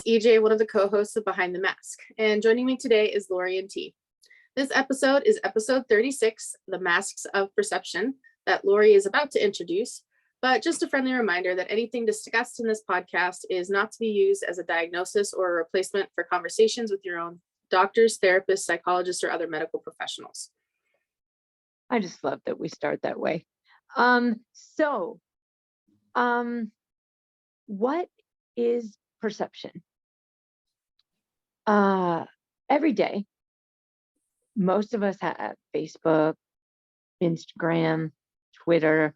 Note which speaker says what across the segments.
Speaker 1: EJ, one of the co-hosts of Behind the Mask, and joining me today is Lorian T. This episode is episode 36, The Masks of Perception, that Lori is about to introduce, but just a friendly reminder that anything discussed in this podcast is not to be used as a diagnosis or a replacement for conversations with your own doctors, therapists, psychologists, or other medical professionals.
Speaker 2: I just love that we start that way. What is perception? Every day, most of us have Facebook, Instagram, Twitter,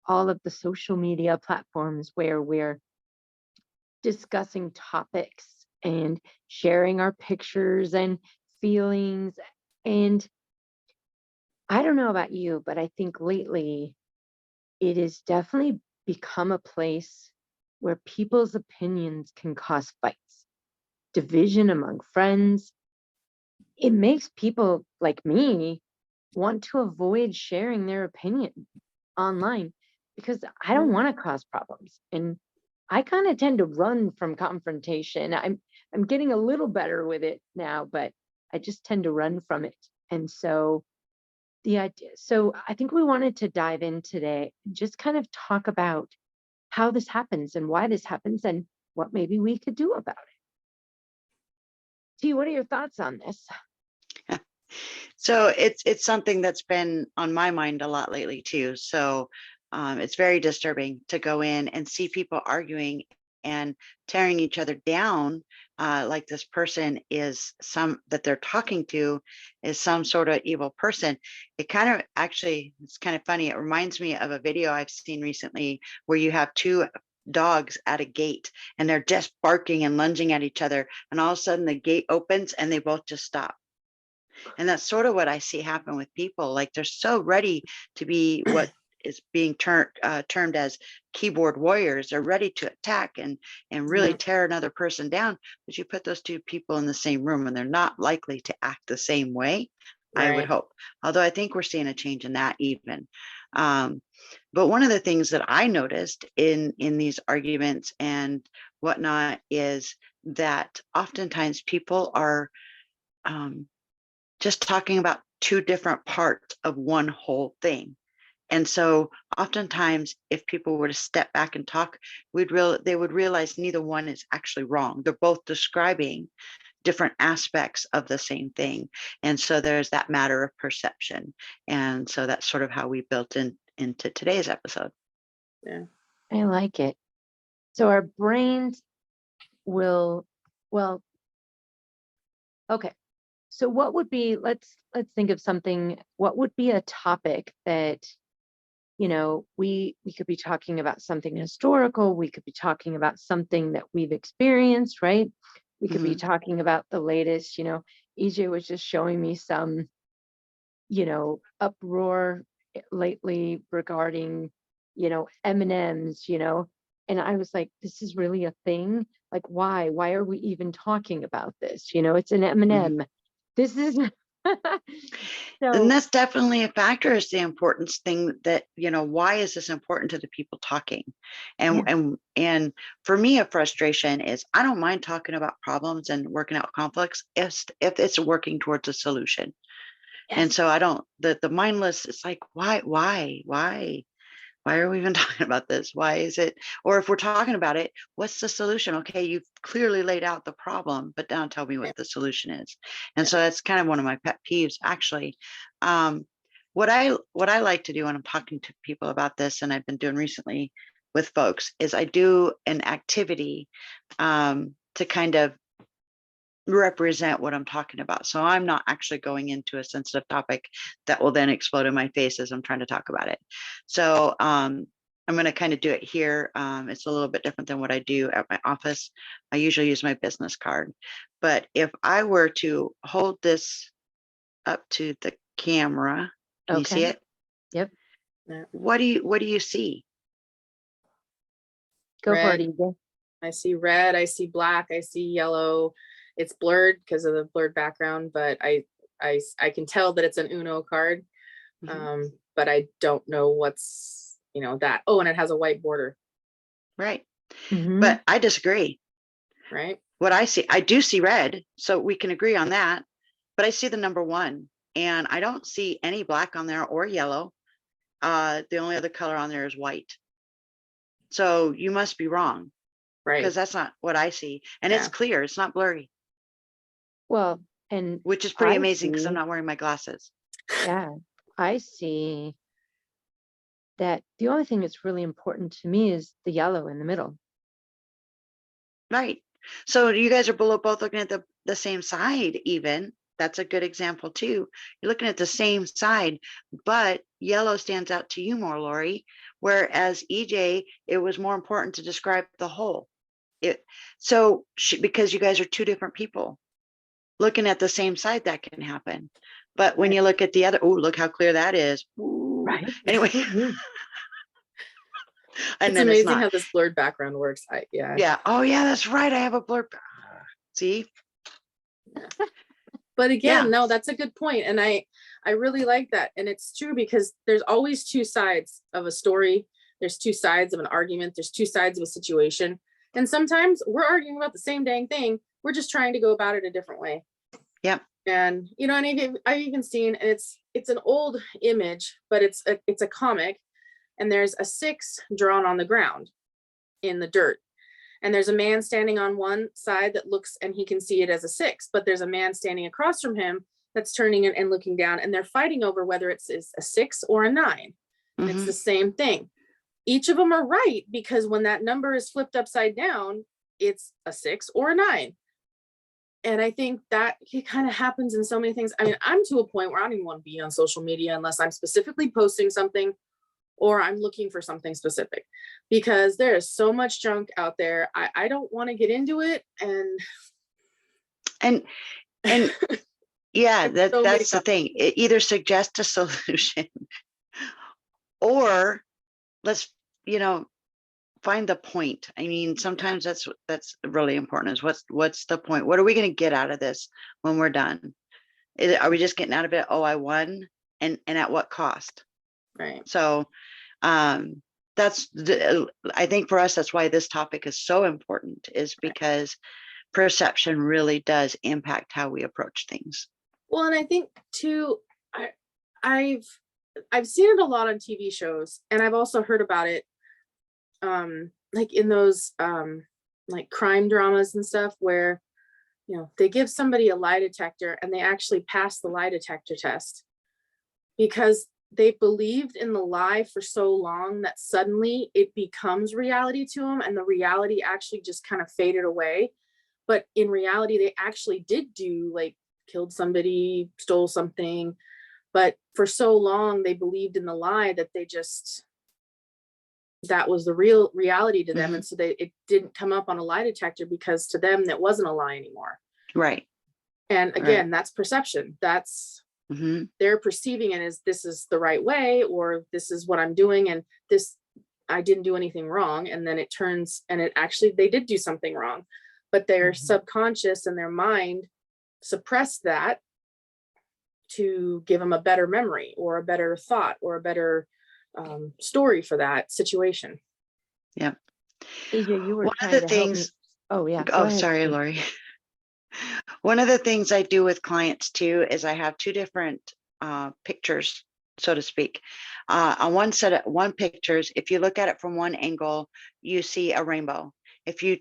Speaker 2: all of the social media platforms where we're discussing topics and sharing our pictures and feelings. And I don't know about you, but I think lately it has definitely become a place where people's opinions can cause fights, division among friends. It makes people like me want to avoid sharing their opinion online because I don't want to cause problems. And I kind of tend to run from confrontation. I'm getting a little better with it now, but I just tend to run from it. And so I think we wanted to dive in today and just kind of talk about how this happens and why this happens and what maybe we could do about it. T, what are your thoughts on this?
Speaker 3: So it's something that's been on my mind a lot lately too. So it's very disturbing to go in and see people arguing and tearing each other down, like this person is that they're talking to is some sort of evil person. It's kind of funny. It reminds me of a video I've seen recently where you have two dogs at a gate and they're just barking and lunging at each other, and all of a sudden the gate opens and they both just stop. And that's sort of what I see happen with people. Like they're so ready to be what is being termed as keyboard warriors. They're ready to attack and really tear another person down. But you put those two people in the same room and they're not likely to act the same way, right. I would hope. Although I think we're seeing a change in that even. But one of the things that I noticed in these arguments and whatnot is that oftentimes people are just talking about two different parts of one whole thing. And so oftentimes if people were to step back and talk, they would realize neither one is actually wrong. They're both describing different aspects of the same thing. And so there's that matter of perception. And so that's sort of how we built into today's episode.
Speaker 1: Yeah,
Speaker 2: I like it. So our brains okay. So what would be, let's think of something, what would be a topic that, we could be talking about something historical, we could be talking about something that we've experienced, right? We could be talking about the latest, EJ was just showing me some, uproar lately regarding, M&Ms, and I was like, this is really a thing? Like, why are we even talking about this? It's an M&M. This is
Speaker 3: and that's definitely a factor, is the importance thing that, why is this important to the people talking? And for me, a frustration is I don't mind talking about problems and working out conflicts if it's working towards a solution. Yes. And so I don't, the mindless, it's like, why are we even talking about this? Why is it? Or if we're talking about it, what's the solution? Okay, you've clearly laid out the problem, but now tell me what the solution is. And so that's kind of one of my pet peeves, actually. What I like to do when I'm talking to people about this, and I've been doing recently with folks, is I do an activity to kind of represent what I'm talking about. So I'm not actually going into a sensitive topic that will then explode in my face as I'm trying to talk about it. So I'm going to kind of do it here. It's a little bit different than what I do at my office. I usually use my business card. But if I were to hold this up to the camera, can you see it?
Speaker 2: Yep.
Speaker 3: What do you see?
Speaker 2: Go for it, EJ.
Speaker 1: I see red, I see black, I see yellow. It's blurred because of the blurred background, but I can tell that it's an Uno card. But I don't know what's, that. Oh, and it has a white border.
Speaker 3: Right. But I disagree.
Speaker 1: right?
Speaker 3: What I do see red, so we can agree on that, but I see the number 1 and I don't see any black on there or yellow. The only other color on there is white. So you must be wrong,
Speaker 1: Right.
Speaker 3: because that's not what I see. And it's
Speaker 1: Yeah.
Speaker 3: clear, it's not blurry,
Speaker 2: Well, and
Speaker 3: which is pretty
Speaker 2: I
Speaker 3: amazing because I'm
Speaker 2: see-
Speaker 3: not wearing my glasses.
Speaker 2: yeah, I see that the only thing that's really important to me is the yellow in the middle.
Speaker 3: Right. So you guys are both looking at the same side even. That's a good example too. You're looking at the same side, but yellow stands out to you more, Lori. Whereas EJ, it was more important to describe the whole. Because you guys are two different people. Looking at the same side, that can happen. But when
Speaker 1: Right.
Speaker 3: you look at the other, oh, look how clear that is. Ooh.
Speaker 2: Right.
Speaker 3: Anyway,
Speaker 2: Mhm.
Speaker 3: and
Speaker 1: It's
Speaker 3: then
Speaker 1: amazing
Speaker 3: it's not.
Speaker 1: how this blurred background works. Yeah.
Speaker 3: Yeah. Oh, yeah, that's right. I have a blur. See?
Speaker 1: But
Speaker 3: Yeah.
Speaker 1: again, no, that's a good point. And I really like that. And it's true because there's always two sides of a story. There's two sides of an argument. There's two sides of a situation. And sometimes we're arguing about the same dang thing. We're just trying to go about it a different way.
Speaker 3: Yep.
Speaker 1: And you know, and I've even seen, and it's an old image, but it's a comic, and there's a 6 drawn on the ground in the dirt. And there's a man standing on one side that looks, and he can see it as a 6, but there's a man standing across from him that's turning and looking down, and they're fighting over whether it's a 6 or a 9. And it's
Speaker 3: Mhm.
Speaker 1: the same thing. Each of them are right, because when that number is flipped upside down, it's a 6 or a 9. And I think that it kind of happens in so many things. I mean, I'm to a point where I don't even want to be on social media unless I'm specifically posting something or I'm looking for something specific, because there is so much junk out there. I don't want to get into it. And
Speaker 3: And yeah,
Speaker 1: there's so many
Speaker 3: that's the thing. It either suggests a solution or let's, find the point. I mean, sometimes that's really important, is what's the point? What are we going to get out of this when we're done? Are we just getting out of it? Oh, I won. And at what cost?
Speaker 1: Right.
Speaker 3: So I think for us, that's why this topic is so important, is because perception really does impact how we approach things.
Speaker 1: Well, and I think too, I've seen it a lot on TV shows, and I've also heard about it like in those like crime dramas and stuff, where they give somebody a lie detector and they actually pass the lie detector test because they believed in the lie for so long that suddenly it becomes reality to them, and the reality actually just kind of faded away. But in reality, they actually did do, like, killed somebody, stole something, but for so long they believed in the lie that that was the real reality to them.
Speaker 3: Mhm.
Speaker 1: And so it didn't come up on a lie detector because to them that wasn't a lie anymore.
Speaker 3: Right.
Speaker 1: And again, that's perception. That's
Speaker 3: Mhm.
Speaker 1: they're perceiving it as this is the right way, or this is what I'm doing, and this, I didn't do anything wrong. And then it turns, and it actually, they did do something wrong, but their
Speaker 2: Mhm.
Speaker 1: subconscious and their mind suppressed that to give them a better memory or a better thought or a better story for that situation.
Speaker 2: EJ, you were
Speaker 3: One of
Speaker 2: trying
Speaker 3: the
Speaker 2: to help me.
Speaker 3: things,
Speaker 2: Oh yeah. Go
Speaker 3: oh,
Speaker 2: ahead,
Speaker 3: sorry,
Speaker 2: Steve.
Speaker 3: Lori. One of the things I do with clients too is I have two different pictures, so to speak. On one pictures, if you look at it from one angle, you see a rainbow. If you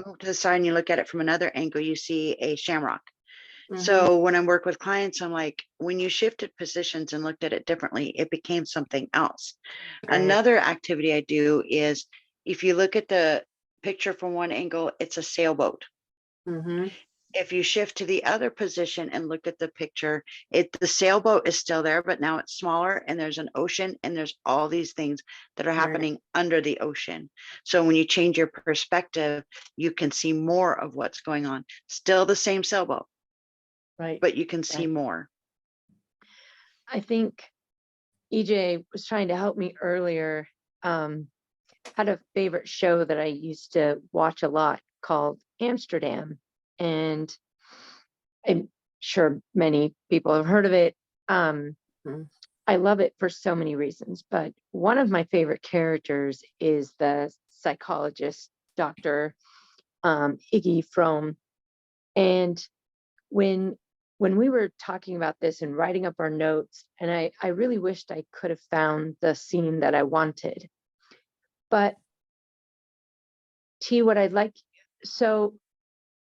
Speaker 3: move to the side and you look at it from another angle, you see a shamrock. So when I work with clients, I'm like, when you shifted positions and looked at it differently, it became something else.
Speaker 1: Right.
Speaker 3: Another activity I do is, if you look at the picture from one angle, it's a sailboat.
Speaker 1: Mhm.
Speaker 3: If you shift to the other position and look at the picture, the sailboat is still there, but now it's smaller, and there's an ocean, and there's all these things that are
Speaker 1: Right.
Speaker 3: happening under the ocean. So when you change your perspective, you can see more of what's going on. Still the same sailboat,
Speaker 2: Right.
Speaker 3: but you can see
Speaker 2: Right.
Speaker 3: more.
Speaker 2: I think EJ was trying to help me earlier. Had a favorite show that I used to watch a lot called Amsterdam, and I'm sure many people have heard of it.
Speaker 1: Mhm.
Speaker 2: I love it for so many reasons, but one of my favorite characters is the psychologist, Dr. Iggy Frome. And when we were talking about this and writing up our notes, and I really wished I could have found the scene that I wanted. But T, what I'd like, so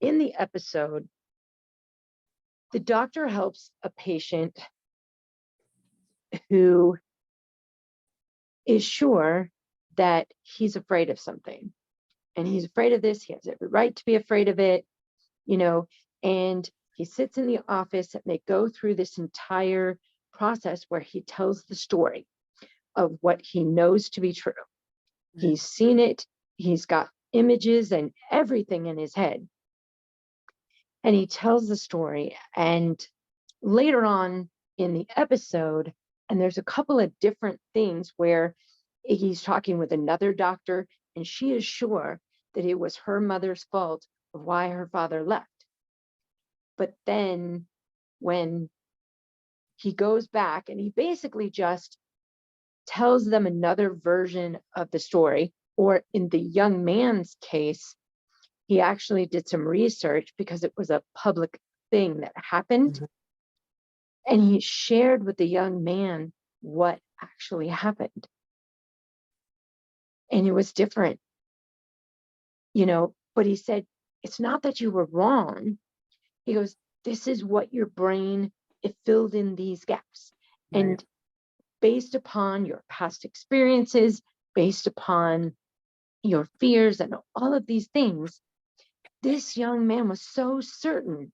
Speaker 2: in the episode, the doctor helps a patient who is sure that he's afraid of something. And he's afraid of this. He has every right to be afraid of it, and he sits in the office and they go through this entire process where he tells the story of what he knows to be true. He's seen it. He's got images and everything in his head. And he tells the story. And later on in the episode, and there's a couple of different things where he's talking with another doctor, and she is sure that it was her mother's fault of why her father left. But then when he goes back and he basically just tells them another version of the story, or in the young man's case, he actually did some research because it was a public thing that happened.
Speaker 1: Mhm.
Speaker 2: And he shared with the young man what actually happened. And it was different, but he said, it's not that you were wrong. He goes, this is what your brain, it filled in these gaps.
Speaker 1: Right.
Speaker 2: And based upon your past experiences, based upon your fears and all of these things, this young man was so certain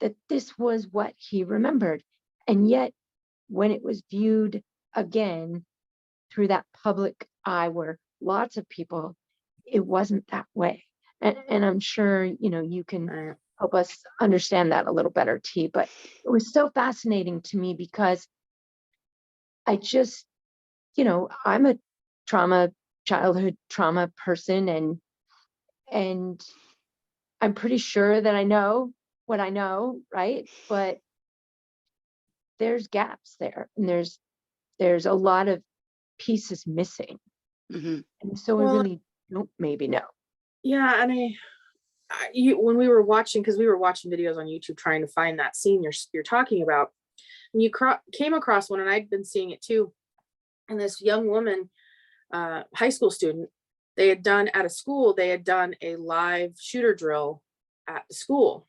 Speaker 2: that this was what he remembered. And yet, when it was viewed again through that public eye where lots of people, it wasn't that way. And I'm sure, you can
Speaker 1: Right.
Speaker 2: help us understand that a little better, T. But it was so fascinating to me because I just, I'm a childhood trauma person, and I'm pretty sure that I know what I know, right? But there's gaps there, and there's a lot of pieces missing.
Speaker 3: Mhm.
Speaker 2: And so I
Speaker 1: Well,
Speaker 2: really don't maybe know.
Speaker 1: yeah, and when we were watching, because we were watching videos on YouTube trying to find that scene you're talking about, and you came across one, and I'd been seeing it too. And this young woman, high school student, they had done at a school, they had done a live shooter drill at the school,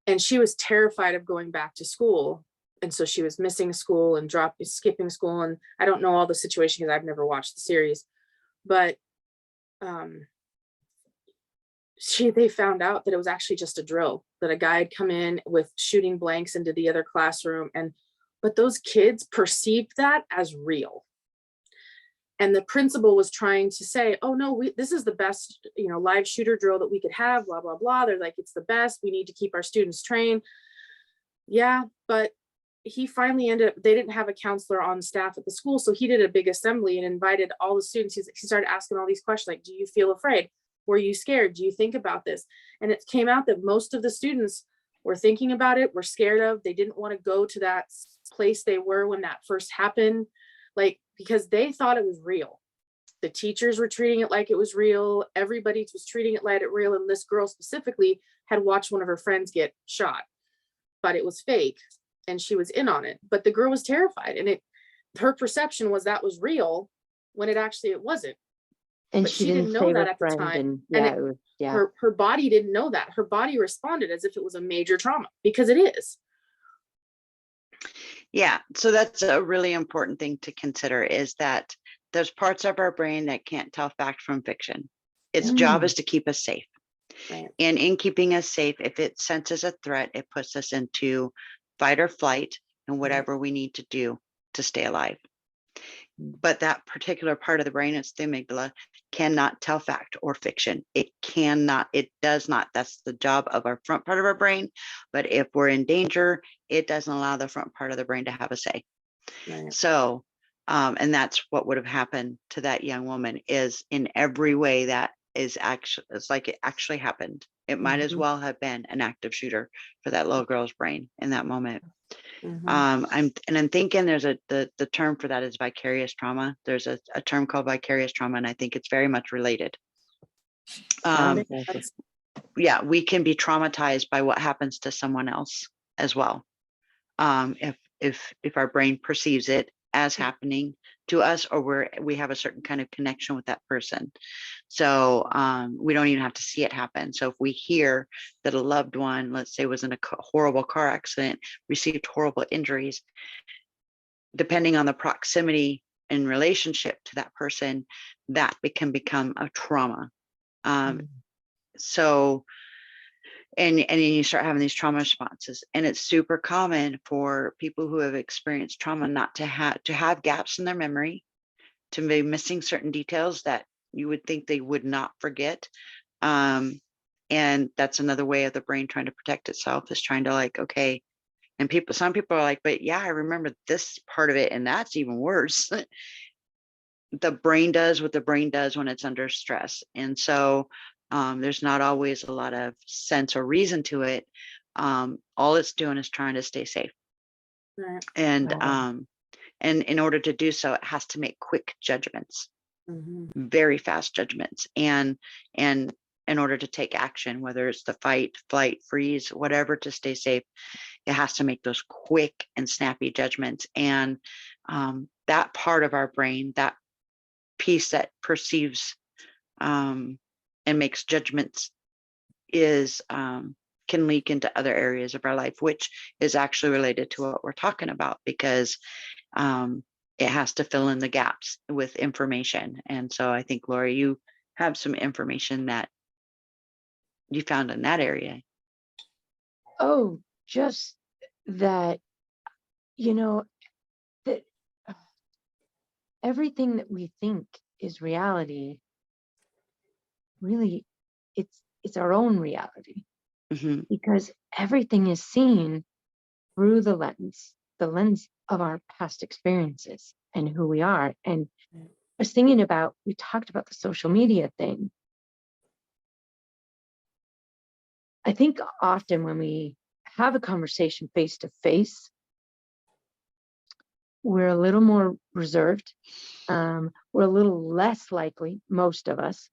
Speaker 1: and she was terrified of going back to school. And so she was missing school and skipping school. And I don't know all the situation because I've never watched the series, but they found out that it was actually just a drill, that a guy had come in with shooting blanks into the other classroom, but those kids perceived that as real. And the principal was trying to say, oh no, this is the best, live shooter drill that we could have, blah, blah, blah. They're like, it's the best. We need to keep our students trained. Yeah, but he finally they didn't have a counselor on staff at the school. So he did a big assembly and invited all the students. He started asking all these questions like, do you feel afraid? Were you scared? Do you think about this? And it came out that most of the students were thinking about it, were scared of, they didn't want to go to that place they were when that first happened, because they thought it was real. The teachers were treating it like it was real. Everybody was treating it like it real. And this girl specifically had watched one of her friends get shot, but it was fake. And she was in on it. But the girl was terrified. And her perception was that was real when it wasn't.
Speaker 2: And
Speaker 1: But
Speaker 2: she
Speaker 1: didn't know
Speaker 2: save
Speaker 1: that
Speaker 2: her
Speaker 1: at the
Speaker 2: friend,
Speaker 1: time.
Speaker 2: and
Speaker 1: Her body didn't know that. Her body responded as if it was a major trauma, because it is.
Speaker 3: Yeah, so that's a really important thing to consider, is that there's parts of our brain that can't tell fact from fiction. Its job is to keep us safe.
Speaker 1: Right.
Speaker 3: And in keeping us safe, if it senses a threat, it puts us into fight or flight and whatever we need to do to stay alive. But that particular part of the brain, it's the amygdala, cannot tell fact or fiction. It does not. That's the job of our front part of our brain. But if we're in danger, it doesn't allow the front part of the brain to have a say.
Speaker 1: Right.
Speaker 3: So, and that's what would have happened to that young woman, is in every way that is actually, it's like it actually happened. It might as well have been an active shooter for that little girl's brain in that moment. I'm thinking there's the term for that is vicarious trauma. There's a term called vicarious trauma, and I think it's very much related.
Speaker 2: That
Speaker 3: Um,
Speaker 2: makes sense.
Speaker 3: yeah, we can be traumatized by what happens to someone else as well. If our brain perceives it as happening to us, or we have a certain kind of connection with that person. So we don't even have to see it happen. So if we hear that a loved one, let's say, was in a horrible car accident, received horrible injuries, depending on the proximity and relationship to that person, that can become a trauma. So and then you start having these trauma responses, and it's super common for people who have experienced trauma not to have gaps in their memory, to be missing certain details that you would think they would not forget. And that's another way of the brain trying to protect itself, is trying to, like, okay. And some people are like, but yeah, I remember this part of it, and that's even worse. The brain does what the brain does when it's under stress. And so there's not always a lot of sense or reason to it. All it's doing is trying to stay safe.
Speaker 1: Right.
Speaker 3: And
Speaker 2: Wow.
Speaker 3: and in order to do so, it has to make quick judgments, very fast judgments. And in order to take action, whether it's the fight, flight, freeze, whatever, to stay safe, it has to make those quick and snappy judgments. And that part of our brain, that piece that perceives and makes judgments, is can leak into other areas of our life, which is actually related to what we're talking about, because it has to fill in the gaps with information. And so I think, Lori, you have some information that you found in that area.
Speaker 2: Oh, just that, that everything that we think is reality, really, it's our own reality,
Speaker 3: Mhm.
Speaker 2: because everything is seen through the lens of our past experiences and who we are. And I was thinking about, we talked about the social media thing. I think often when we have a conversation face to face, we're a little more reserved. We're a little less likely, most of us.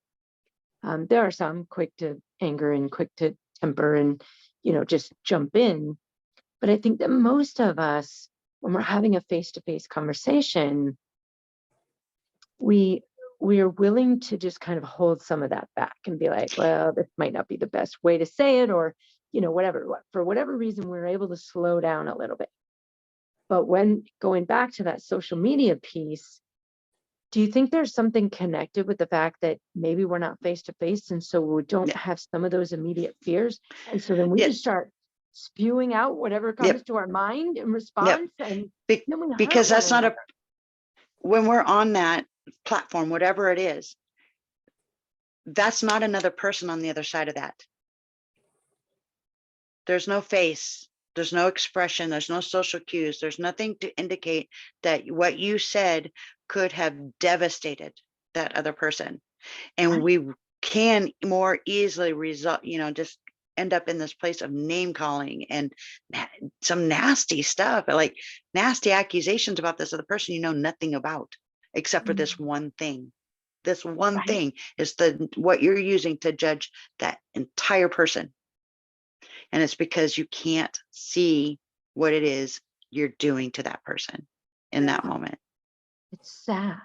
Speaker 2: There are some quick to anger and quick to temper and, just jump in. But I think that most of us, when we're having a face-to-face conversation, we are willing to just kind of hold some of that back and be like, well, this might not be the best way to say it, or, whatever. For whatever reason, we're able to slow down a little bit. But when going back to that social media piece, do you think there's something connected with the fact that maybe we're not face to face, and so we don't
Speaker 3: Yeah.
Speaker 2: have some of those immediate fears, and so then we
Speaker 3: Yeah.
Speaker 2: just start spewing out whatever
Speaker 3: Yep.
Speaker 2: comes to our mind in
Speaker 3: Yep.
Speaker 2: response, and then we hurt
Speaker 3: Because
Speaker 2: one
Speaker 3: that's not
Speaker 2: another.
Speaker 3: when we're on that platform, whatever it is, that's not another person on the other side of that. There's no face, there's no expression, there's no social cues, there's nothing to indicate that what you said could have devastated that other person. And
Speaker 2: Right.
Speaker 3: we can more easily just end up in this place of name calling and some nasty stuff, like nasty accusations about this other person you know nothing about, except for this one thing. This one
Speaker 2: Right.
Speaker 3: thing is what you're using to judge that entire person. And it's because you can't see what it is you're doing to that person in that moment.
Speaker 2: It's sad.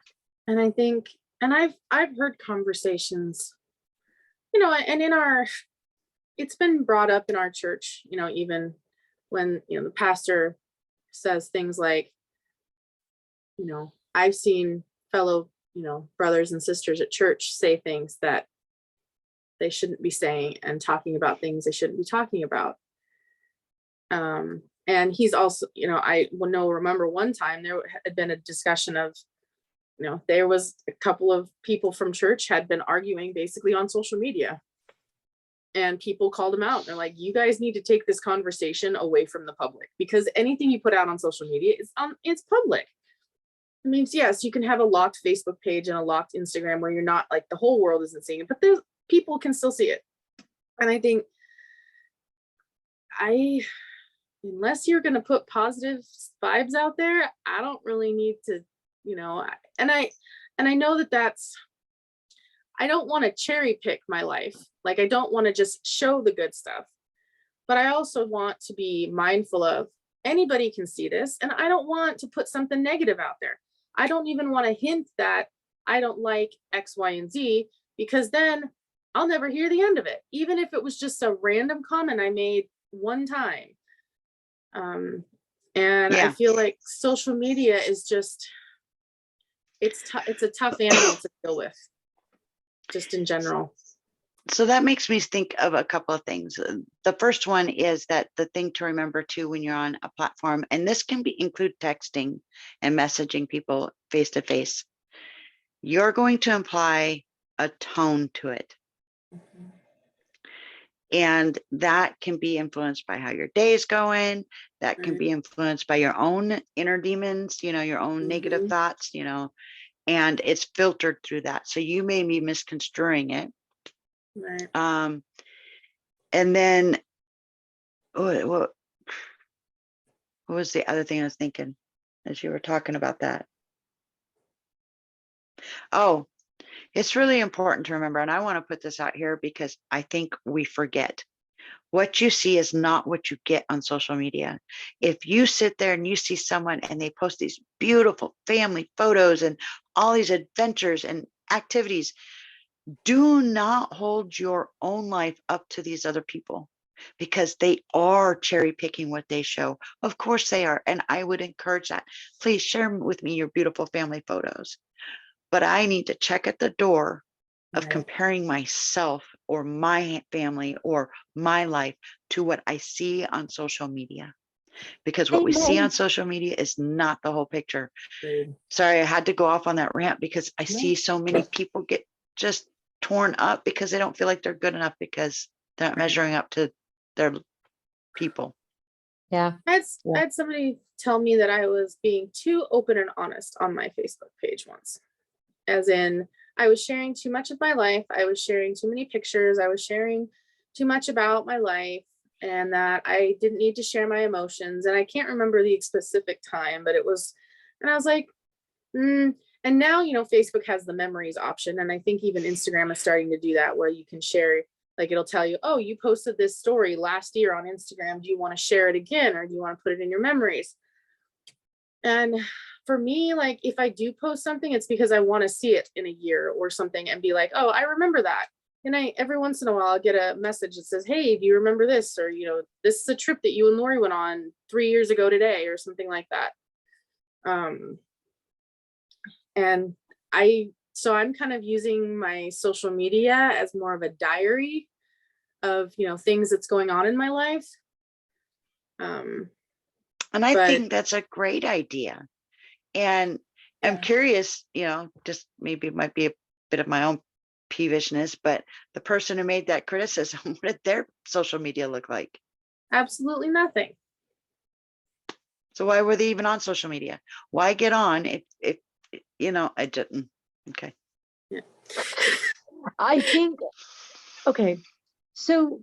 Speaker 1: And I think, and I've heard conversations, and it's been brought up in our church, even when, the pastor says things like, I've seen fellow, brothers and sisters at church say things that they shouldn't be saying, and talking about things they shouldn't be talking about. And he's also, remember one time there had been a discussion of, there was a couple of people from church had been arguing basically on social media, and people called them out. They're like, you guys need to take this conversation away from the public, because anything you put out on social media it's public. It means, yes, you can have a locked Facebook page and a locked Instagram where you're not, like, the whole world isn't seeing it, but there's people can still see it. And I think unless you're going to put positive vibes out there, I don't really need to, and I know I don't want to cherry pick my life. Like, I don't want to just show the good stuff, but I also want to be mindful of anybody can see this. And I don't want to put something negative out there. I don't even want to hint that I don't like X, Y, and Z, because then I'll never hear the end of it, even if it was just a random comment I made one time. And I
Speaker 3: Yeah.
Speaker 1: feel like social media is just, it's a tough animal to deal with, just in general.
Speaker 3: So that makes me think of a couple of things. The first one is that the thing to remember too, when you're on a platform, and this can include texting and messaging people face to face, you're going to imply a tone to it. And that can be influenced by how your day is going. That can be influenced by your own inner demons, your own negative thoughts, and it's filtered through that. So you may be misconstruing it.
Speaker 1: Right.
Speaker 3: And then what was the other thing I was thinking as you were talking about that? Oh, it's really important to remember, and I want to put this out here because I think we forget. What you see is not what you get on social media. If you sit there and you see someone and they post these beautiful family photos and all these adventures and activities, do not hold your own life up to these other people, because they are cherry picking what they show. Of course they are. And I would encourage that. Please share with me your beautiful family photos. But I need to check at the door of comparing myself or my family or my life to what I see on social media, because what we see on social media is not the whole picture. Sorry, I had to go off on that rant because I see so many people get just torn up because they don't feel like they're good enough because they're not measuring up to their people.
Speaker 2: Yeah.
Speaker 1: I had somebody tell me that I was being too open and honest on my Facebook page once. As in, I was sharing too much of my life. I was sharing too many pictures. I was sharing too much about my life, and that I didn't need to share my emotions. And I can't remember the specific time, but it was, and I was like, and now, Facebook has the memories option. And I think even Instagram is starting to do that, where you can share, like, it'll tell you, oh, you posted this story last year on Instagram. Do you want to share it again? Or do you want to put it in your memories? And for me, like, if I do post something, it's because I want to see it in a year or something and be like, oh, I remember that. And every once in a while, I'll get a message that says, hey, do you remember this? Or, this is a trip that you and Lori went on 3 years ago today, or something like that. And so I'm kind of using my social media as more of a diary of, things that's going on in my life.
Speaker 3: And I think that's a great idea. And I'm curious, just maybe it might be a bit of my own peevishness, but the person who made that criticism, what did their social media look like?
Speaker 1: Absolutely nothing.
Speaker 3: So why were they even on social media? Why get on if I didn't. Okay.
Speaker 1: Yeah.
Speaker 2: I think, okay, so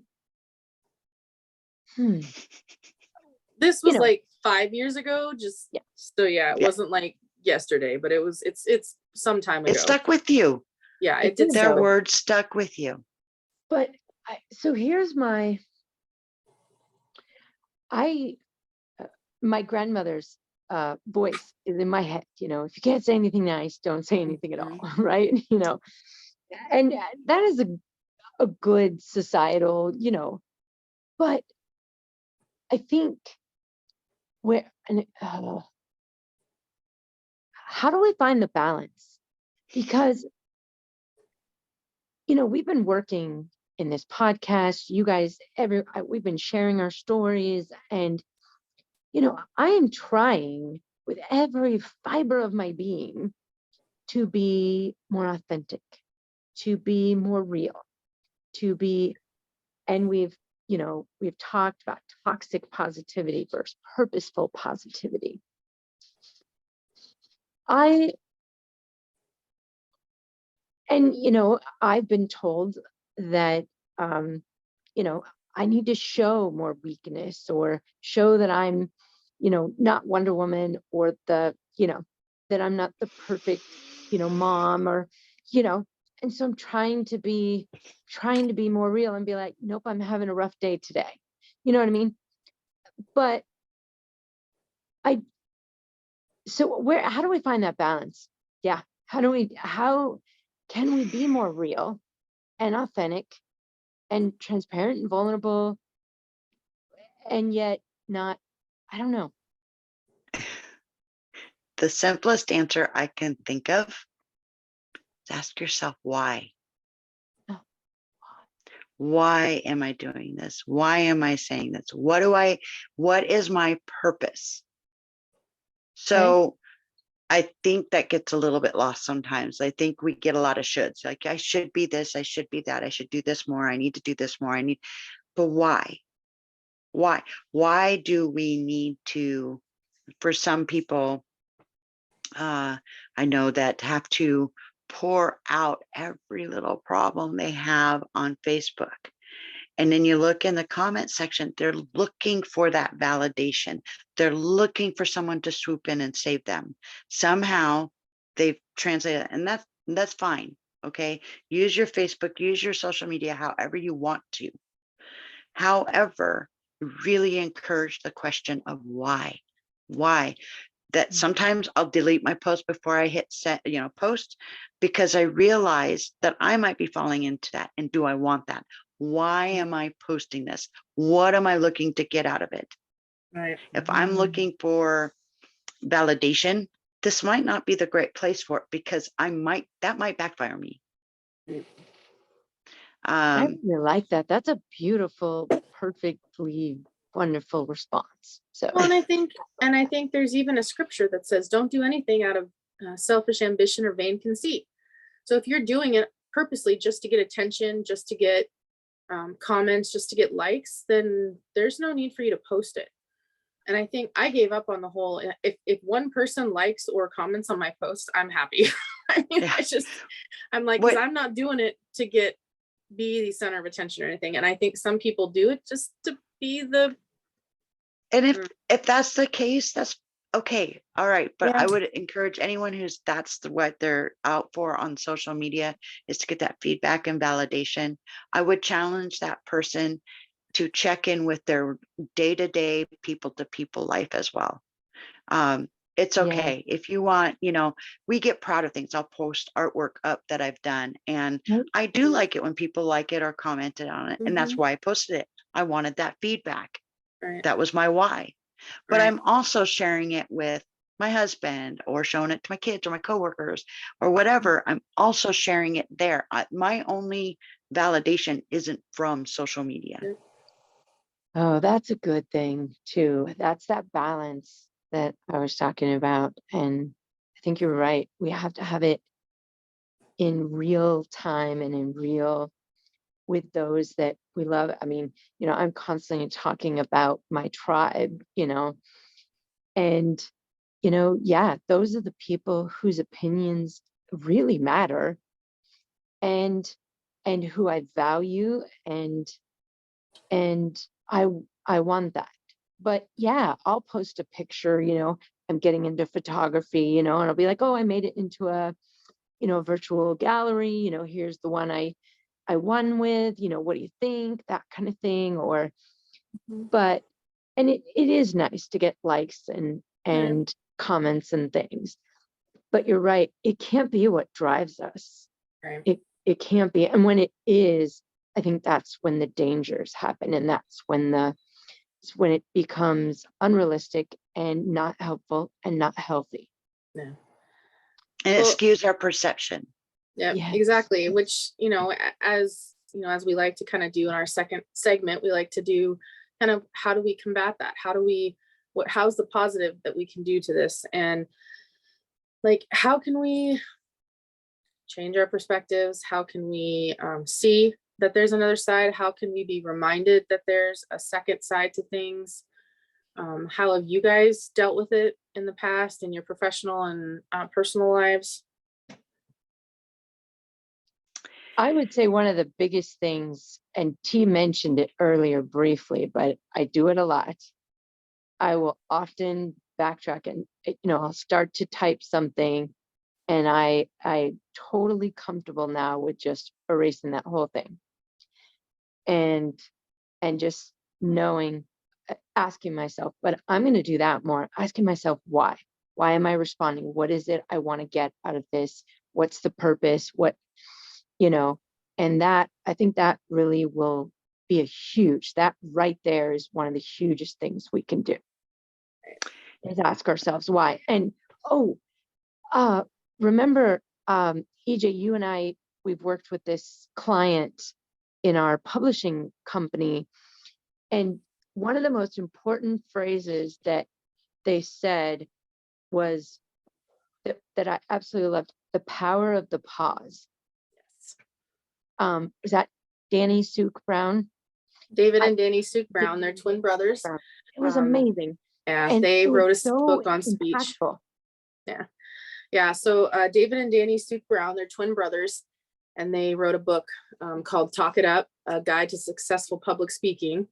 Speaker 1: this was like 5 years ago, just it wasn't like yesterday, but it's some time ago.
Speaker 3: It stuck with you.
Speaker 1: Yeah, it did.
Speaker 3: Their words stuck with you.
Speaker 2: But so here's my grandmother's voice is in my head. If you can't say anything nice, don't say anything at all, right? And that is a good societal, but I think how do I find the balance? Because we've been working in this podcast, you guys, we've been sharing our stories, and I am trying with every fiber of my being to be more authentic, to be more real, and we've talked about toxic positivity versus purposeful positivity. I've been told that, I need to show more weakness, or show that I'm, not Wonder Woman, or that I'm not the perfect, mom, or, And so I'm trying to be more real and be like, nope, I'm having a rough day today. You know what I mean? But how do we find that balance? Yeah. How can we be more real and authentic and transparent and vulnerable and yet not, I don't know.
Speaker 3: The simplest answer I can think of is ask yourself why.
Speaker 2: Oh.
Speaker 3: Why am I doing this? Why am I saying this? What is my purpose? So I think that gets a little bit lost sometimes. I think we get a lot of shoulds. Like, I should be this, I should be that, I should do this more, I need to do this more, but why? Why do we need to, for some people, I know that have to pour out every little problem they have on Facebook. And then you look in the comment section, they're looking for that validation. They're looking for someone to swoop in and save them. Somehow they've translated it, and that's fine. Okay. Use your Facebook, use your social media however you want to. However, really encourage the question of why. Why? That sometimes I'll delete my post before I hit set, post, because I realize that I might be falling into that. And do I want that? Why am I posting this? What am I looking to get out of it?
Speaker 1: Right.
Speaker 3: If I'm looking for validation, this might not be the great place for it, because that might backfire me.
Speaker 2: I really like that. That's a beautiful, perfectly wonderful response. So
Speaker 1: Well, and I think there's even a scripture that says, "Don't do anything out of selfish ambition or vain conceit." So if you're doing it purposely just to get attention, just to get comments, just to get likes, then there's no need for you to post it. And I think I gave up on the whole. If one person likes or comments on my post, I'm happy. I mean,
Speaker 3: Yeah.
Speaker 1: I'm like, because
Speaker 3: What
Speaker 1: I'm not doing it to be the center of attention or anything. And I think some people do it just to be the
Speaker 3: And if that's the case, that's okay. All right. But
Speaker 1: yeah.
Speaker 3: I would encourage anyone what they're out for on social media, is to get that feedback and validation. I would challenge that person to check in with their day-to-day, people-to-people life as well. It's
Speaker 2: yeah,
Speaker 3: okay if you want, we get proud of things. I'll post artwork up that I've done, and
Speaker 2: right,
Speaker 3: I do like it when people like it or commented on it. And that's
Speaker 1: Mhm.
Speaker 3: why I posted it. I wanted that feedback.
Speaker 1: Right.
Speaker 3: That was my why. But
Speaker 1: Right.
Speaker 3: I'm also sharing it with my husband, or showing it to my kids or my coworkers or whatever. I'm also sharing it there. My only validation isn't from social media.
Speaker 1: Yeah.
Speaker 2: oh, that's a good thing too. That's that balance that I was talking about. And I think you're right. We have to have it in real time and in real with those that we love. I mean, I'm constantly talking about my tribe, and, yeah, those are the people whose opinions really matter and who I value and I want that. But yeah, I'll post a picture, I'm getting into photography, and I'll be like, oh, I made it into a, virtual gallery, here's the one I won with, what do you think? That kind of thing. Or,
Speaker 1: Mhm.
Speaker 2: but, and it is nice to get likes
Speaker 1: Right.
Speaker 2: and comments and things. But you're right, it can't be what drives us.
Speaker 1: Right.
Speaker 2: It can't be. And when it is, I think that's when the dangers happen. And that's when it becomes unrealistic and not helpful and not healthy.
Speaker 1: Yeah.
Speaker 3: And it
Speaker 1: Well,
Speaker 3: skews our perception.
Speaker 1: yeah,
Speaker 2: Yes.
Speaker 1: exactly. Which, as we like to kind of do in our second segment, we like to do kind of how do we combat that? How's the positive that we can do to this? And like, how can we change our perspectives? How can we see that there's another side? How can we be reminded that there's a second side to things? How have you guys dealt with it in the past in your professional and personal lives?
Speaker 2: I would say one of the biggest things, and T mentioned it earlier briefly, but I do it a lot. I will often backtrack and, I'll start to type something And I totally comfortable now with just erasing that whole thing. And just knowing, asking myself, but I'm going to do that more, asking myself why. Why am I responding? What is it I want to get out of this? What's the purpose? What, and that, I think that really will be that right there is one of the hugest things we can do, is ask ourselves why. And, remember, EJ, you and I, we've worked with this client in our publishing company. And one of the most important phrases that they said was that I absolutely loved: the power of the pause.
Speaker 1: Yes.
Speaker 2: Is that Danny Suk Brown?
Speaker 1: David and Danny Suk Brown, they're twin brothers.
Speaker 2: It was
Speaker 1: Um,
Speaker 2: amazing.
Speaker 1: Yeah,
Speaker 2: And
Speaker 1: they
Speaker 2: it was
Speaker 1: wrote a
Speaker 2: so
Speaker 1: book on speech.
Speaker 2: impactful.
Speaker 1: Yeah. So David and Danny Suk Brown, they're twin brothers, and they wrote a book called Talk It Up, A Guide to Successful Public Speaking.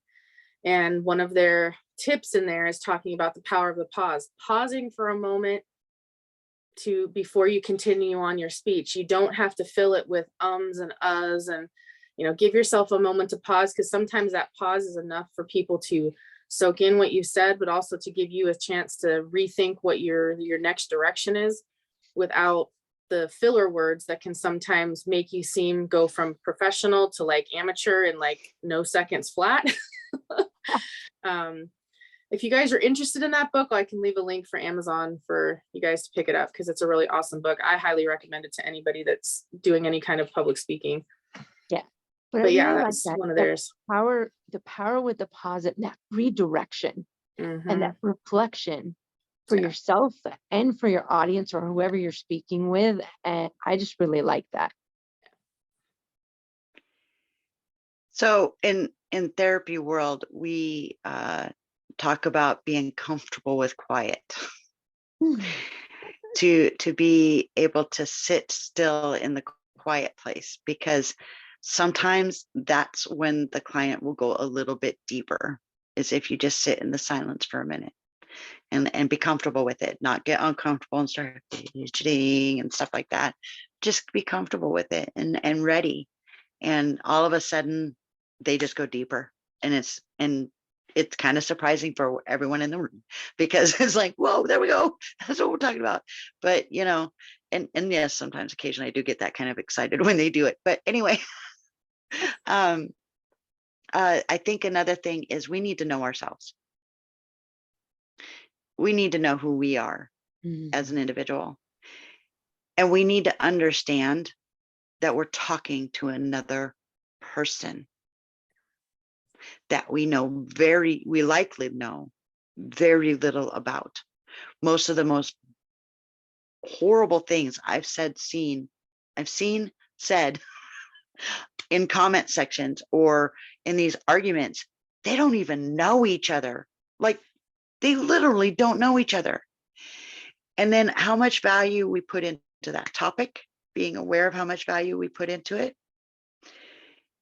Speaker 1: And one of their tips in there is talking about the power of the pause, pausing for a moment before you continue on your speech. You don't have to fill it with ums and uhs, and give yourself a moment to pause, because sometimes that pause is enough for people to soak in what you said, but also to give you a chance to rethink what your next direction is, without the filler words that can sometimes make you go from professional to like amateur in like no seconds flat. If you guys are interested in that book, I can leave a link for Amazon for you guys to pick it up, because it's a really awesome book. I highly recommend it to anybody that's doing any kind of public speaking.
Speaker 2: Yeah.
Speaker 1: But yeah,
Speaker 2: really
Speaker 1: that's one of
Speaker 2: that
Speaker 1: theirs.
Speaker 2: the power with the pause, and that redirection and that reflection for yourself and for your audience or whoever you're speaking with. And I just really like that.
Speaker 3: So in therapy world, we talk about being comfortable with quiet. to be able to sit still in the quiet place, because sometimes that's when the client will go a little bit deeper, is if you just sit in the silence for a minute and be comfortable with it, not get uncomfortable and start fidgeting and stuff like that. Just be comfortable with it and ready. And all of a sudden they just go deeper, and it's kind of surprising for everyone in the room, because it's like, whoa, there we go. That's what we're talking about. But and yes, sometimes occasionally I do get that kind of excited when they do it. But anyway, I think another thing is we need to know ourselves. We need to know who we are as an individual. And we need to understand that we're talking to another person that we likely know very little about. Most of the most horrible things I've seen said in comment sections or in these arguments, they don't even know each other. Like, they literally don't know each other. And then how much value we put into that topic, being aware of how much value we put into it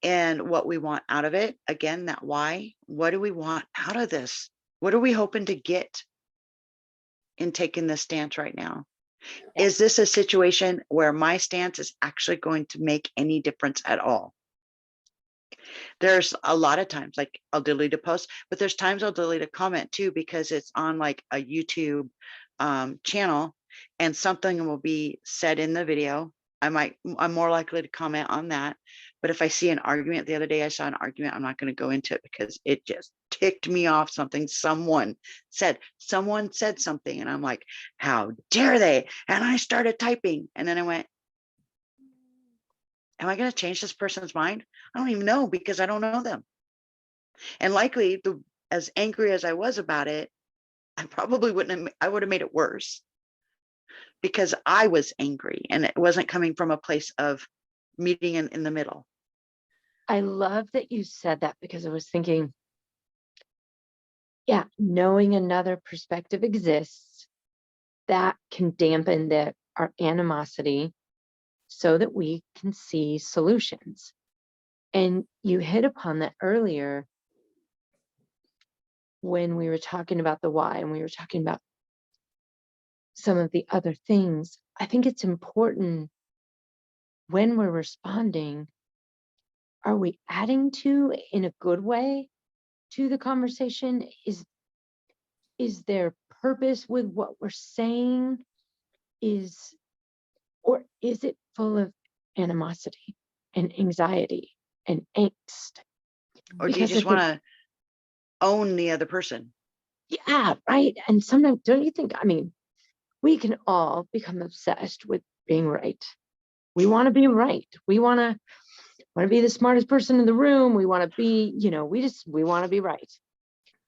Speaker 3: and what we want out of it. Again, that why. What do we want out of this? What are we hoping to get in taking this stance right now? Yeah. Is this a situation where my stance is actually going to make any difference at all? There's a lot of times, like, I'll delete a post, but there's times I'll delete a comment too, because it's on like a YouTube channel and something will be said in the video. I'm more likely to comment on that. But if I see an argument, the other day I saw an argument, I'm not going to go into it because it just ticked me off. Someone said something, and I'm like, how dare they? And I started typing, and then I went, am I going to change this person's mind? I don't even know, because I don't know them. And likely, as angry as I was about it, I probably I would have made it worse, because I was angry and it wasn't coming from a place of meeting in the middle.
Speaker 2: I love that you said that, because I was thinking, yeah, knowing another perspective exists, that can dampen our animosity so that we can see solutions. And you hit upon that earlier when we were talking about the why, and we were talking about some of the other things. I think it's important when we're responding, are we adding to in a good way to the conversation? Is there purpose with what we're saying? Or is it full of animosity and anxiety and angst?
Speaker 3: Or do you
Speaker 2: Because I
Speaker 3: just
Speaker 2: think,
Speaker 3: want to own the other person?
Speaker 2: yeah, right. And sometimes, don't you think, I mean, we can all become obsessed with being right. We want to be right. We want to be the smartest person in the room. We want to be, we want to be right.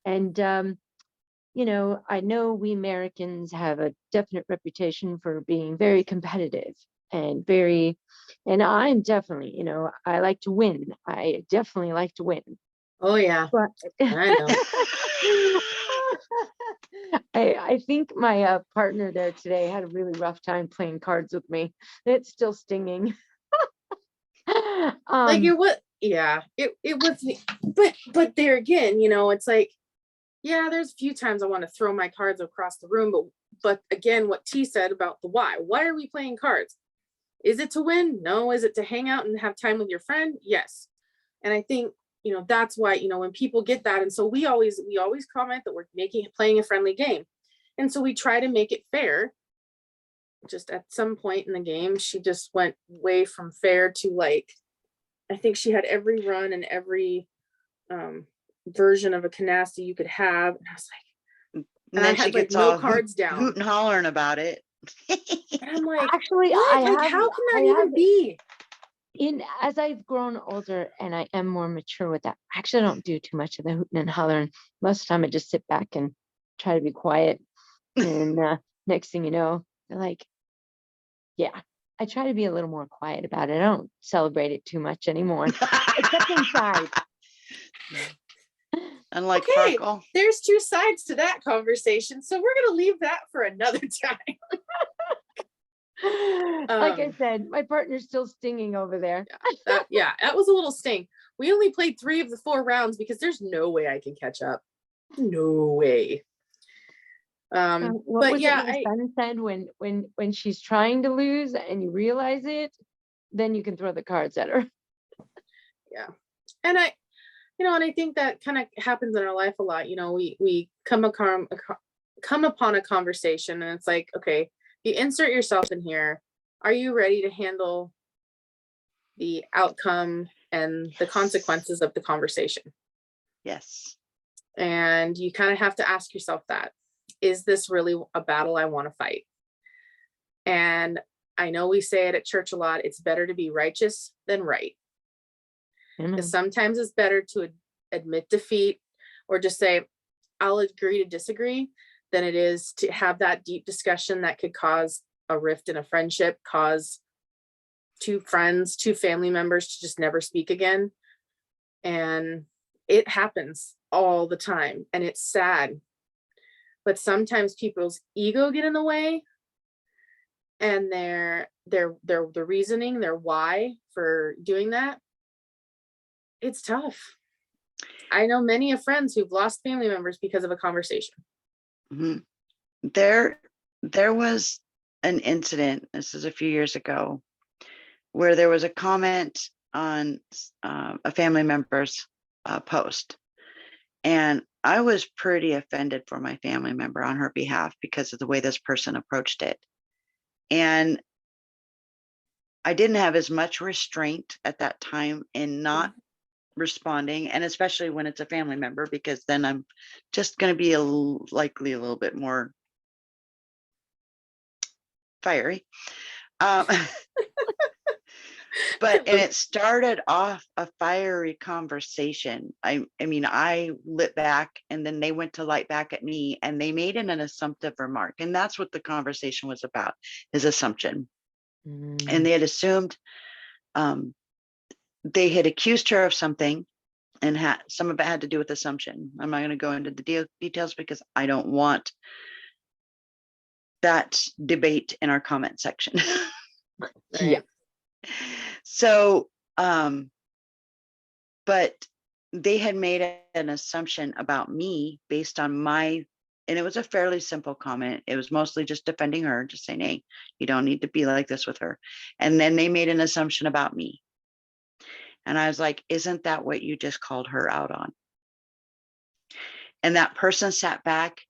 Speaker 2: And I know we Americans have a definite reputation for being very competitive and I'm definitely, I like to win. I definitely like to win.
Speaker 1: Oh yeah,
Speaker 2: But
Speaker 1: I know.
Speaker 2: I think my partner there today had a really rough time playing cards with me. It's still stinging.
Speaker 1: Like it was, yeah, it was, but there again, it's like, yeah, there's a few times I want to throw my cards across the room, but again, what T said about the why are we playing cards? Is it to win? No. Is it to hang out and have time with your friend? Yes. And I think, that's why, when people get that, and so we always comment that we're playing a friendly game. And so we try to make it fair. Just at some point in the game, she just went way from fair to, like, I think she had every run and every version of a canasta you could have. And I was like,
Speaker 3: And
Speaker 1: and I
Speaker 3: then she
Speaker 1: had like
Speaker 3: gets
Speaker 1: no
Speaker 3: all
Speaker 1: cards down.
Speaker 3: hoot and hollering about it.
Speaker 1: And I'm like,
Speaker 2: actually,
Speaker 1: what? Like, how can that even be?
Speaker 2: As I've grown older and I am more mature with that, I actually don't do too much of the hooting and hollering. Most of the time I just sit back and try to be quiet. And next thing you know, they're like, yeah, I try to be a little more quiet about it. I don't celebrate it too much anymore, except inside.
Speaker 3: Unlike
Speaker 1: Okay,
Speaker 3: Farkle.
Speaker 1: there's two sides to that conversation. So we're going to leave that for another time.
Speaker 2: Like I said, my partner's still stinging over there.
Speaker 1: That was a little sting. We only played 3 of the 4 rounds because there's no way I can catch up. No way.
Speaker 2: What
Speaker 1: but
Speaker 2: was
Speaker 1: yeah,
Speaker 2: it my son said, when she's trying to lose and you realize it, then you can throw the cards at her.
Speaker 1: Yeah. And I think that kind of happens in our life a lot. We come upon a conversation and it's like, okay, you insert yourself in here. Are you ready to handle the outcome and the consequences of the conversation?
Speaker 3: Yes.
Speaker 1: And you kind of have to ask yourself that, is this really a battle I want to fight? And I know we say it at church a lot, it's better to be righteous than right. Because sometimes it's better to admit defeat or just say, I'll agree to disagree, than it is to have that deep discussion that could cause a rift in a friendship, cause 2 friends, 2 family members to just never speak again. And it happens all the time and it's sad. But sometimes people's ego get in the way and the reasoning, their why for doing that. It's tough. I know many of friends who've lost family members because of a conversation.
Speaker 3: Mm-hmm. There was an incident, this is a few years ago, where there was a comment on a family member's post. And I was pretty offended for my family member on her behalf because of the way this person approached it. And I didn't have as much restraint at that time in not responding, and especially when it's a family member, because then I'm just going to be likely a little bit more fiery. But and it started off a fiery conversation. I mean, I lit back and then they went to light back at me and they made an assumptive remark. And that's what the conversation was about, is assumption. And they had assumed, they had accused her of something, and some of it had to do with assumption. I'm not going to go into the details because I don't want that debate in our comment section.
Speaker 2: Yeah.
Speaker 3: So, but they had made an assumption about me based on my and it was a fairly simple comment. It was mostly just defending her, just saying, hey, you don't need to be like this with her. And then they made an assumption about me. And I was like, isn't that what you just called her out on? And that person sat back.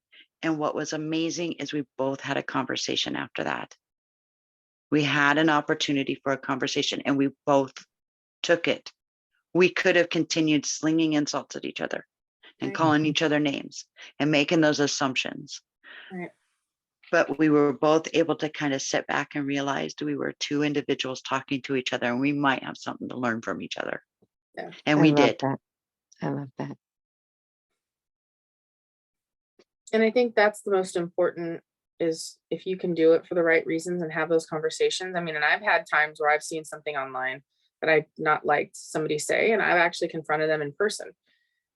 Speaker 3: And what was amazing is we both had a conversation after that. We had an opportunity for a conversation and we both took it. We could have continued slinging insults at each other and
Speaker 1: Right.
Speaker 3: calling each other names and making those assumptions.
Speaker 1: Right.
Speaker 3: But we were both able to kind of sit back and realize we were two individuals talking to each other and we might have something to learn from each other.
Speaker 1: Yeah.
Speaker 3: And
Speaker 2: I
Speaker 3: we
Speaker 2: love
Speaker 3: did.
Speaker 2: that. I love that.
Speaker 1: And I think that's the most important, is if you can do it for the right reasons and have those conversations. I mean, and I've had times where I've seen something online that I not liked somebody say, and I've actually confronted them in person.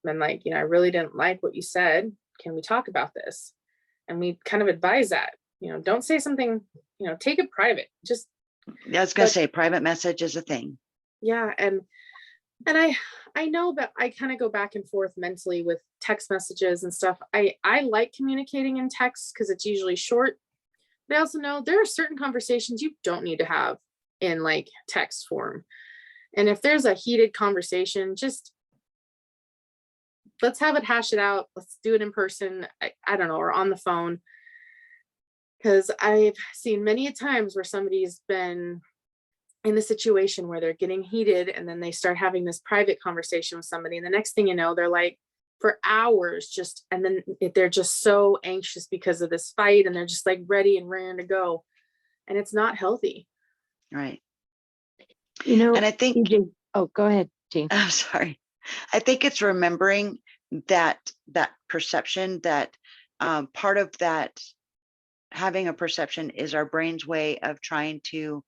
Speaker 1: Been like, I really didn't like what you said. Can we talk about this? And we kind of advise that, don't say something, take it private. Just,
Speaker 3: Yeah, I was going
Speaker 1: But-
Speaker 3: to say private message is a thing.
Speaker 1: yeah. And I know, but I kind of go back and forth mentally with text messages and stuff. I like communicating in text because it's usually short. But I also know there are certain conversations you don't need to have in like text form. And if there's a heated conversation, just let's have it, hash it out. Let's do it in person. I don't know, or on the phone. Because I've seen many a times where somebody's been in a situation where they're getting heated and then they start having this private conversation with somebody. And the next thing you know, they're like for hours just, and then they're just so anxious because of this fight and they're just like ready and raring to go. And it's not healthy.
Speaker 3: Right.
Speaker 2: And
Speaker 3: I think,
Speaker 2: TJ, oh, go ahead, Jean.
Speaker 3: I'm sorry. I think it's remembering that perception, that part of that having a perception is our brain's way of trying to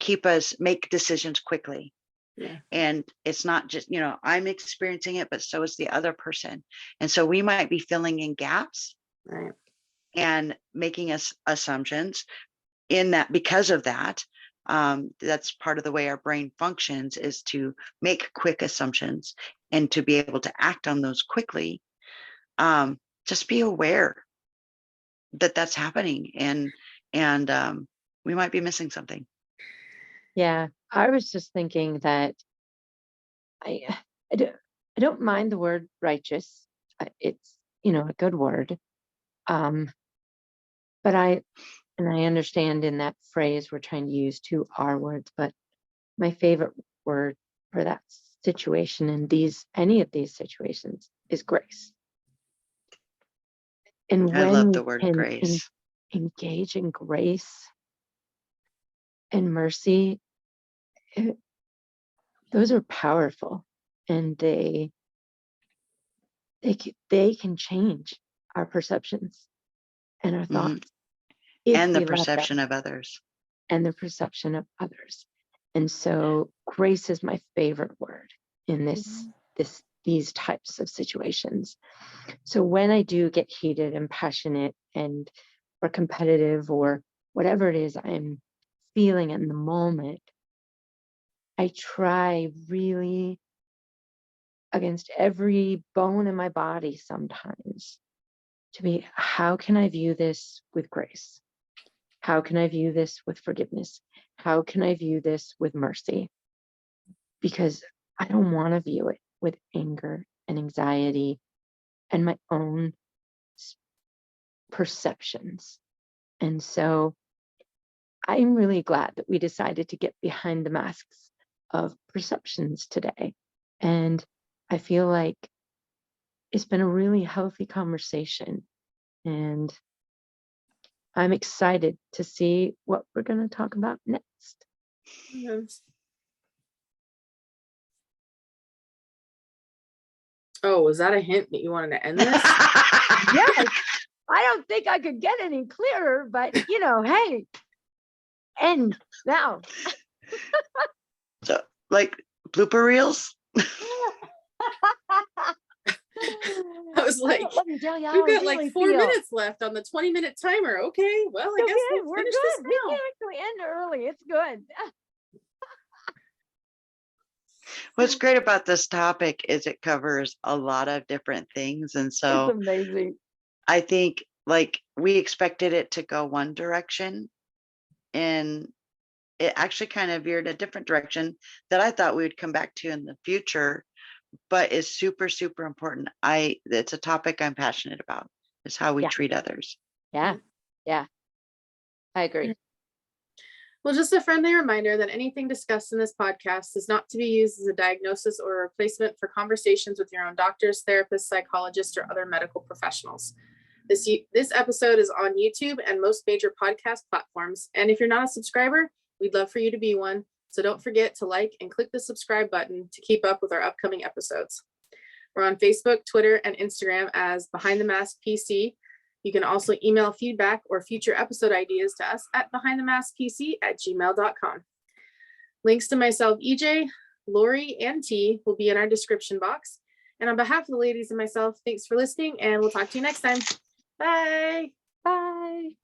Speaker 3: keep us make decisions quickly.
Speaker 1: Yeah.
Speaker 3: And it's not just, I'm experiencing it, but so is the other person. And so we might be filling in gaps
Speaker 1: Right.
Speaker 3: and making us assumptions in that. Because of that, that's part of the way our brain functions, is to make quick assumptions and to be able to act on those quickly. Just be aware that that's happening, and we might be missing something.
Speaker 2: Yeah, I was just thinking that I don't mind the word righteous. It's, a good word. But I understand in that phrase we're trying to use two R words, but my favorite word for that situation in any of these situations is grace. And
Speaker 3: I
Speaker 2: when
Speaker 3: love
Speaker 2: we
Speaker 3: the word
Speaker 2: can
Speaker 3: grace.
Speaker 2: engage in grace and mercy, those are powerful, and they can change our perceptions and our
Speaker 3: Mhm.
Speaker 2: thoughts if
Speaker 3: And the
Speaker 2: we let them,
Speaker 3: perception of others.
Speaker 2: and the perception of others. And so grace is my favorite word in these types of situations. So when I do get heated and passionate or competitive or whatever it is I'm feeling in the moment, I try really against every bone in my body sometimes to be, how can I view this with grace? How can I view this with forgiveness? How can I view this with mercy? Because I don't want to view it with anger and anxiety and my own perceptions. And so I'm really glad that we decided to get behind the masks of perceptions today. And I feel like it's been a really healthy conversation. And I'm excited to see what we're going to talk about next.
Speaker 1: Yes. Oh, was that a hint that you wanted to end this?
Speaker 2: Yes, I don't think I could get any clearer, but hey, end now.
Speaker 3: So, like blooper reels.
Speaker 1: I was like,
Speaker 2: let me tell you how
Speaker 1: we've
Speaker 2: I
Speaker 1: got like
Speaker 2: really
Speaker 1: 4
Speaker 2: feel.
Speaker 1: minutes left on the 20-minute timer. Okay, well, I guess
Speaker 2: Okay,
Speaker 1: we'll
Speaker 2: we're
Speaker 1: finish
Speaker 2: good.
Speaker 1: this
Speaker 2: We
Speaker 1: now.
Speaker 2: can actually end early. It's good.
Speaker 3: What's great about this topic is it covers a lot of different things. And
Speaker 2: It's
Speaker 3: so
Speaker 2: amazing.
Speaker 3: I think like we expected it to go one direction, and it actually kind of veered a different direction that I thought we would come back to in the future, but is super, super important. It's a topic I'm passionate about, is how we
Speaker 2: Yeah.
Speaker 3: treat others.
Speaker 2: Yeah. Yeah. I agree.
Speaker 1: Well, just a friendly reminder that anything discussed in this podcast is not to be used as a diagnosis or a replacement for conversations with your own doctors, therapists, psychologists, or other medical professionals. This episode is on YouTube and most major podcast platforms. And if you're not a subscriber, we'd love for you to be one. So don't forget to like and click the subscribe button to keep up with our upcoming episodes. We're on Facebook, Twitter, and Instagram as Behind the Mask PC. You can also email feedback or future episode ideas to us at behindthemaskpc@gmail.com. Links to myself, EJ, Lori, and T will be in our description box. And on behalf of the ladies and myself, thanks for listening, and we'll talk to you next time. Bye.
Speaker 2: Bye.